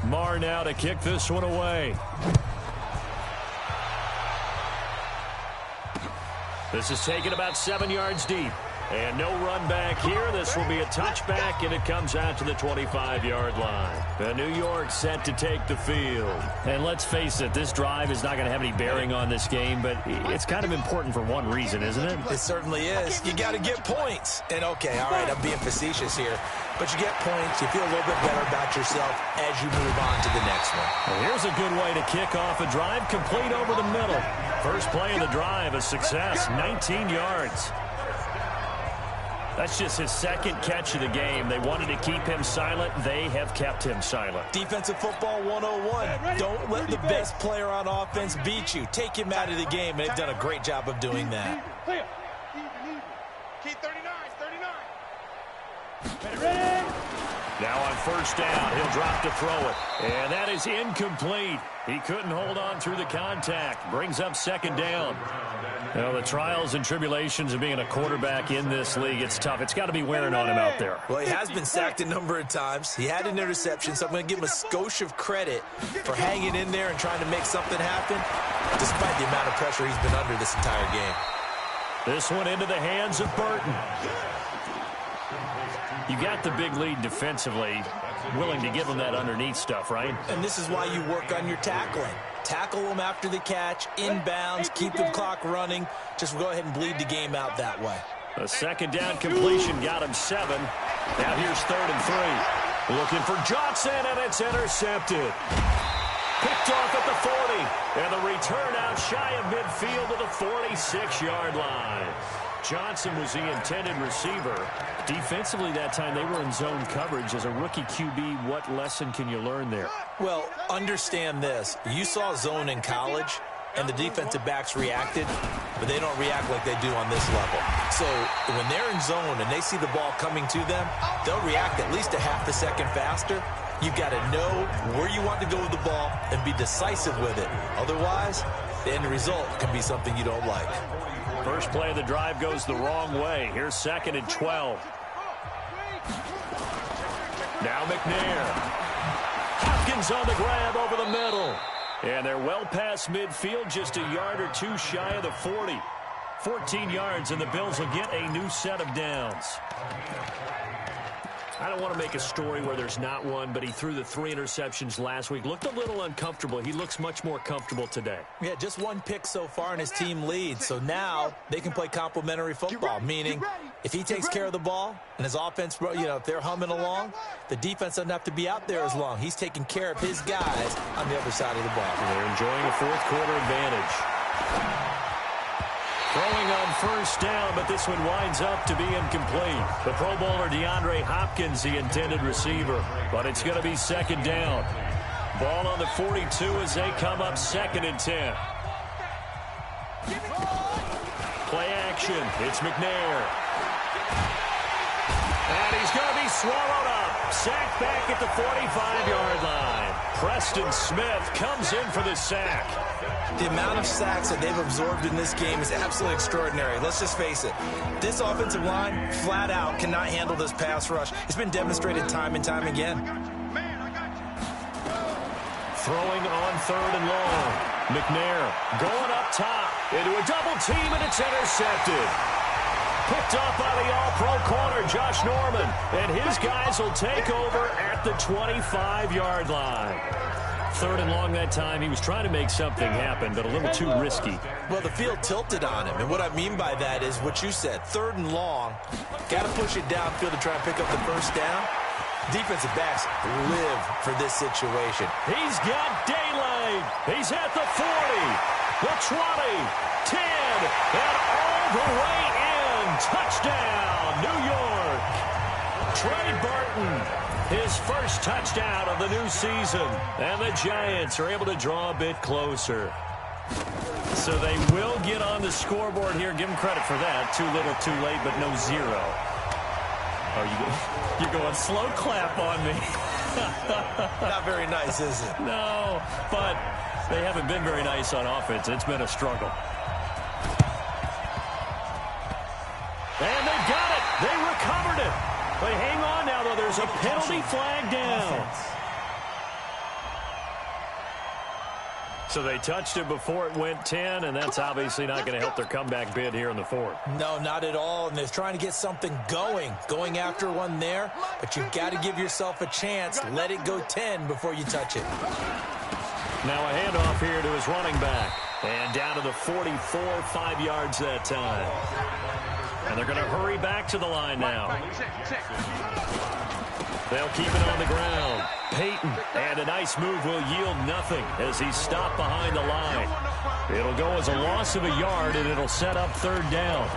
Marr now to kick this one away. This is taken about 7 yards deep. And no run back here. This will be a touchback, and it comes out to the 25-yard line. The New York set to take the field. And let's face it, this drive is not going to have any bearing on this game, but it's kind of important for one reason, isn't it? It certainly is. You got to get points. And, okay, all right, I'm being facetious here. But you get points, you feel a little bit better about yourself as you move on to the next one. Well, here's a good way to kick off a drive, complete over the middle. First play of the drive, a success, 19 yards. That's just his second catch of the game. They wanted to keep him silent. They have kept him silent. Defensive football 101. Don't let the best player on offense beat you. Take him out of the game. They've done a great job of doing that. Keep 39. Now on first down, he'll drop to throw it. And that is incomplete. He couldn't hold on through the contact. Brings up second down. Well, the trials and tribulations of being a quarterback in this league, it's tough. It's got to be wearing on him out there. Well, he has been sacked a number of times. He had an interception, so I'm going to give him a skosh of credit for hanging in there and trying to make something happen, despite the amount of pressure he's been under this entire game. This one into the hands of Burton. You got the big lead defensively, willing to give him that underneath stuff, right? And this is why you work on your tackling. Tackle them after the catch, inbounds, keep the clock running. Just go ahead and bleed the game out that way. A second down completion got him 7. Now here's 3rd and 3. Looking for Johnson, and it's intercepted. Picked off at the 40. And the return out shy of midfield to the 46-yard line. Johnson was the intended receiver. Defensively that time, they were in zone coverage. As a rookie QB, what lesson can you learn there? Well, understand this. You saw zone in college, and the defensive backs reacted, but they don't react like they do on this level. So when they're in zone and they see the ball coming to them, they'll react at least a half a second faster. You've got to know where you want to go with the ball and be decisive with it. Otherwise, the end result can be something you don't like. First play of the drive goes the wrong way. Here's 2nd and 12. Now McNair. Hopkins on the grab over the middle. And they're well past midfield, just a yard or two shy of the 40. 14 yards, and the Bills will get a new set of downs. I don't want to make a story where there's not one, but he threw the 3 interceptions last week. Looked a little uncomfortable. He looks much more comfortable today. Yeah, just 1 pick so far, and his team leads. So now they can play complementary football, meaning if he takes care of the ball and his offense, if they're humming along, the defense doesn't have to be out there as long. He's taking care of his guys on the other side of the ball. They're enjoying a fourth-quarter advantage. Throwing on first down, but this one winds up to be incomplete. The Pro Bowler DeAndre Hopkins, the intended receiver, but it's going to be 2nd down. Ball on the 42 as they come up 2nd and 10. Play action. It's McNair. And he's going to be swallowed up. Sacked back at the 45-yard line. Preston Smith comes in for the sack. The amount of sacks that they've absorbed in this game is absolutely extraordinary. Let's just face it. This offensive line, flat out, cannot handle this pass rush. It's been demonstrated time and time again. Throwing on 3rd and long. McNair going up top into a double team, and it's intercepted. Picked off by the all-pro corner, Josh Norman. And his guys will take over at the 25-yard line. 3rd and long that time. He was trying to make something happen, but a little too risky. Well, the field tilted on him. And what I mean by that is what you said. 3rd and long. Got to push it downfield to try and pick up the first down. Defensive backs live for this situation. He's got daylight. He's at the 40, the 20, 10, and all the way in. Touchdown, New York. Trey Burton, his first touchdown of the new season. And the Giants are able to draw a bit closer. So they will get on the scoreboard here. Give them credit for that. Too little, too late, but no 0. Oh, you're going slow clap on me. Not very nice, is it? No, but they haven't been very nice on offense. It's been a struggle. And they got it. They recovered it. But hang on now, though. There's a penalty flag down. So they touched it before it went 10, and that's obviously not going to help their comeback bid here in the fourth. No, not at all, and they're trying to get something going after one there, but you've got to give yourself a chance. Let it go 10 before you touch it. Now a handoff here to his running back, and down to the 44, 5 yards that time. And they're going to hurry back to the line now. They'll keep it on the ground. Peyton, and a nice move will yield nothing as he's stopped behind the line. It'll go as a loss of a yard, and it'll set up third down.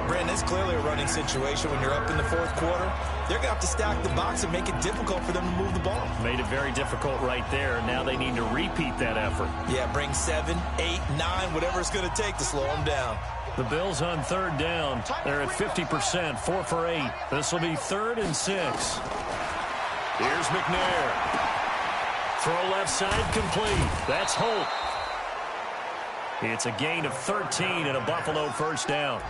Brandon, it's clearly a running situation when you're up in the fourth quarter. They're going to have to stack the box and make it difficult for them to move the ball. Made it very difficult right there. Now they need to repeat that effort. Yeah, bring 7, 8, 9, whatever it's going to take to slow them down. The Bills on third down. They're at 50%, 4 for 8. This will be 3rd and 6. Here's McNair. Throw left side complete. That's Holt. It's a gain of 13 and a Buffalo first down.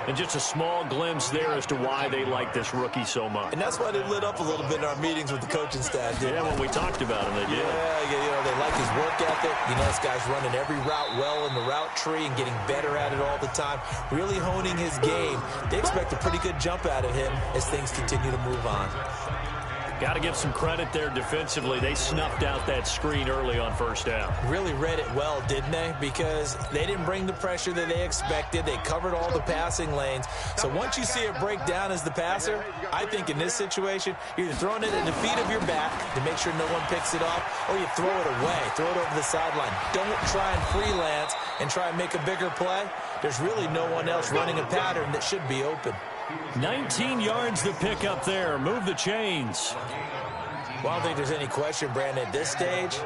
And just a small glimpse there as to why they like this rookie so much. And that's why they lit up a little bit in our meetings with the coaching staff, didn't they? When we talked about him, they did. Yeah, they like his work ethic. This guy's running every route well in the route tree and getting better at it all the time, really honing his game. They expect a pretty good jump out of him as things continue to move on. Got to give some credit there defensively. They snuffed out that screen early on first down. Really read it well, didn't they? Because they didn't bring the pressure that they expected. They covered all the passing lanes. So once you see it break down as the passer, I think in this situation, you're either throwing it at the feet of your back to make sure no one picks it up, or you throw it away, throw it over the sideline. Don't try and freelance and try and make a bigger play. There's really no one else running a pattern that should be open. 19 yards to pick up there. Move the chains. Well, I don't think there's any question, Brandon, at this stage,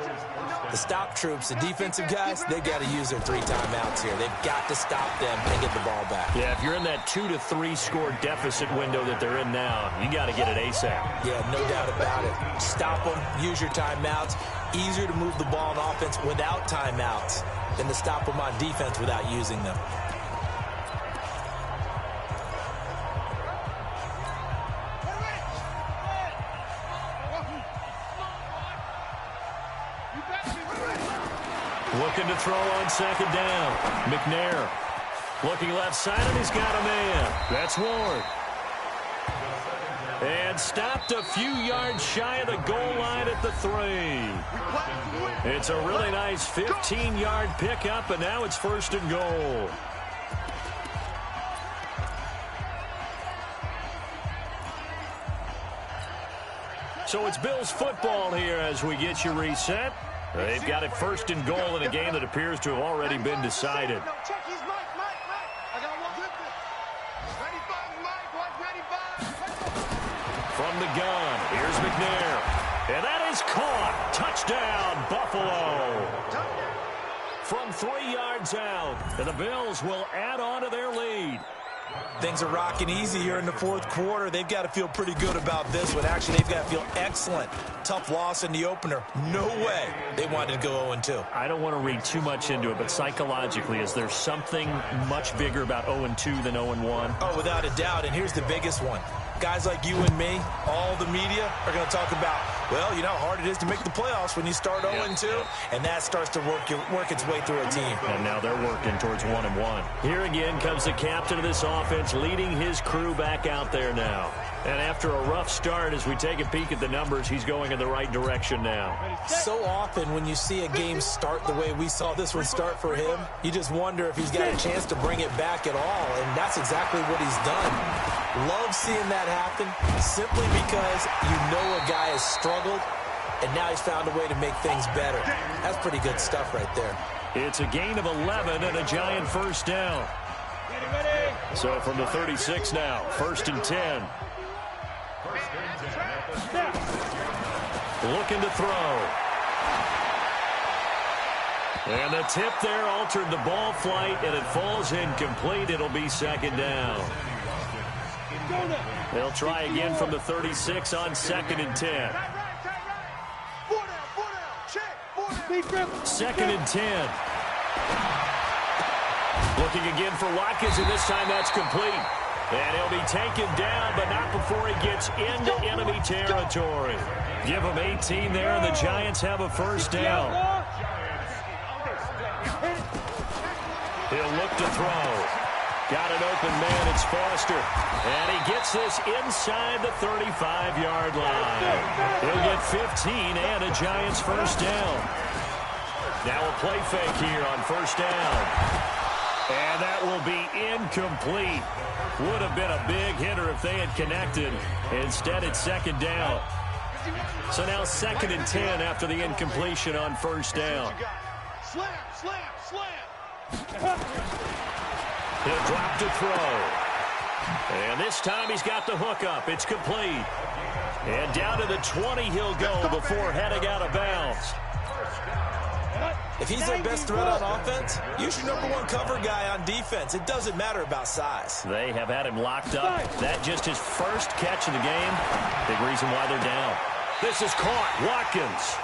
the stop troops, the defensive guys, they've got to use their 3 timeouts here. They've got to stop them and get the ball back. Yeah, if you're in that 2 to 3 score deficit window that they're in now, you got to get it ASAP. Yeah, no doubt about it. Stop them, use your timeouts. Easier to move the ball on offense without timeouts than to stop them on defense without using them. Looking to throw on second down. McNair looking left side, and he's got a man. That's Ward. And stopped a few yards shy of the goal line at the 3. It's a really nice 15-yard pickup, and now it's 1st and goal. So it's Bills football here as we get you reset. They've got it 1st and goal in a game that appears to have already been decided. From the gun, here's McNair. And that is caught. Touchdown, Buffalo. From 3 yards out, and the Bills will add on to their lead. Things are rocking easy here in the fourth quarter. They've got to feel pretty good about this one. Actually, they've got to feel excellent. Tough loss in the opener. No way they wanted to go 0-2. I don't want to read too much into it, but psychologically, is there something much bigger about 0-2 than 0-1? Oh, without a doubt, and here's the biggest one. Guys like you and me, all the media, are going to talk about, well, you know how hard it is to make the playoffs when you start 0-2, and that starts to work its way through a team. And now they're working towards 1-1. Here again comes the captain of this offense, leading his crew back out there now. And after a rough start, as we take a peek at the numbers, he's going in the right direction now. So often when you see a game start the way we saw this one start for him, you just wonder if he's got a chance to bring it back at all, and that's exactly what he's done. Love seeing that happen simply because you know a guy has struggled, and now he's found a way to make things better. That's pretty good stuff right there. It's a gain of 11 and a giant first down. So from the 36 now, 1st and 10. Looking to throw. And the tip there altered the ball flight, and it falls incomplete. It'll be 2nd down. They'll try again from the 36 on 2nd and 10. 2nd and 10. Looking again for Watkins, and this time that's complete. And he'll be taken down, but not before he gets into enemy territory. Give him 18 there, and the Giants have a first down. He'll look to throw. Got an open man, it's Foster. And he gets this inside the 35-yard line. He'll get 15 and a Giants first down. Now a play fake here on first down. And that will be incomplete. Would have been a big hitter if they had connected. Instead, it's second down. So now 2nd and 10 after the incompletion on first down. Slam, slam, slam. He'll drop to throw. And this time he's got the hook up. It's complete. And down to the 20 he'll go before heading out of bounds. If he's their best threat on offense, use your #1 cover guy on defense. It doesn't matter about size. They have had him locked up. That just his first catch of the game. Big reason why they're down. This is caught. Watkins.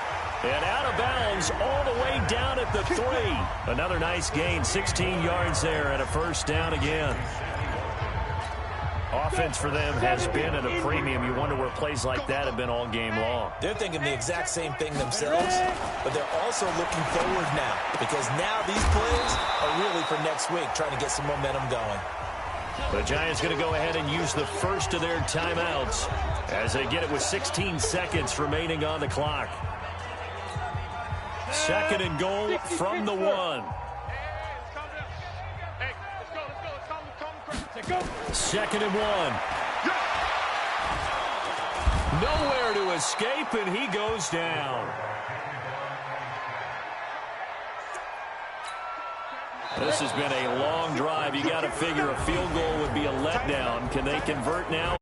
And out of bounds all the way down at the 3. Another nice gain. 16 yards there and a first down again. Offense for them has been at a premium. You wonder where plays like that have been all game long. They're thinking the exact same thing themselves, but they're also looking forward now because now these plays are really for next week, trying to get some momentum going. The Giants going to go ahead and use the first of their timeouts as they get it with 16 seconds remaining on the clock. 2nd and goal from the 1. 2nd and 1. Nowhere to escape, and he goes down. This has been a long drive. You got to figure a field goal would be a letdown. Can they convert now